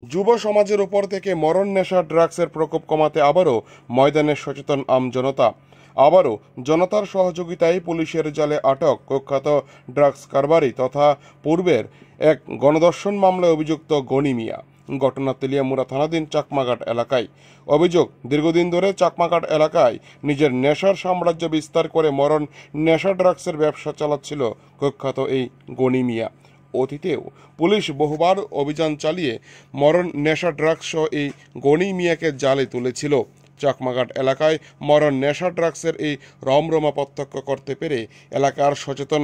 যুব সমাজের উপর থেকে মরণ নেশা ড্রাগসের প্রকোপ কমাতে আবারও ময়দানে সচেতন জনতা। আবারও জনতার সহযোগিতায় পুলিশের জালে আটক কুখ্যাত ড্রাগস কারবারি তথা পূর্বের এক গণধর্ষণ মামলায় অভিযুক্ত গনি মিয়া। ঘটনা তেলিয়ামুড়া থানাধীন চাকমাঘাট এলাকায়। অভিযোগ, দীর্ঘদিন ধরে চাকমাঘাট এলাকায় নিজের নেশার সাম্রাজ্য বিস্তার করে মরণ নেশা ড্রাগসের ব্যবসা চালাচ্ছিল কুখ্যাত এই গনি মিয়া। অতীতেও পুলিশ বহুবার অভিযান চালিয়ে মরণ নেশা ড্রাগস সহ এই গনি মিয়াকে জালে তুলেছিল। চাকমাঘাট এলাকায় মরণ নেশা ড্রাগসের এই রমরমা প্রত্যক্ষ করতে পেরে এলাকার সচেতন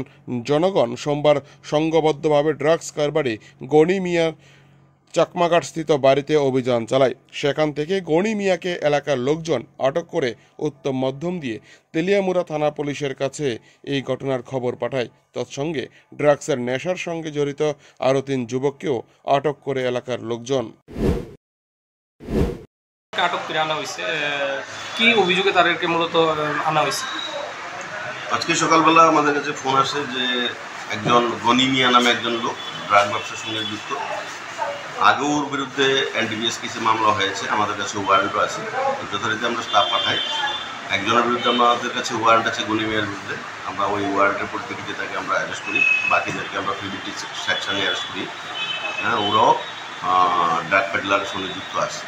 জনগণ সোমবার সংঘবদ্ধভাবে ড্রাগস কারবারি গনি মিয়ার চাকমাঘাট স্থিত বাড়িতে অভিযান চালায়। সেখান থেকে গনি মিয়াকে এলাকার লোকজন আটক করে উত্তম মধ্যম দিয়ে তেলিয়ামুড়া থানা পুলিশের কাছে এই ঘটনার খবর পাঠায়। তৎসঙ্গে ড্রাগসের নেশার সঙ্গে জড়িত আরও 3 যুবককেও আটক করে এলাকার লোকজন। আটক করে আনা হয়েছে। কি অভিযোগে তাদেরকে মূলত আনা হয়েছে? আজকে সকালবেলা আমাদের কাছে ফোন আসে যে একজন গনি মিয়া নামে একজন লোক ড্রাগ ব্যবসার সঙ্গে যুক্ত। আগেও ওর বিরুদ্ধে এনডিপিএস কেসে মামলা হয়েছে, আমাদের কাছে ওয়ারেন্টও আছে। যথারীতি আমরা স্টাফ পাঠাই। একজনের বিরুদ্ধে আমাদের কাছে ওয়ারেন্ট আছে গনি মিয়ার বিরুদ্ধে, আমরা ওই ওয়ারেন্টের পরিপ্রেক্ষিতে তাকে আমরা অ্যারেস্ট করি। বাকিদেরকে আমরা পিডিটি সেকশনে অ্যারেস্ট করি। হ্যাঁ, ওরাও ড্রাগ পেডলারের সঙ্গে যুক্ত আছে।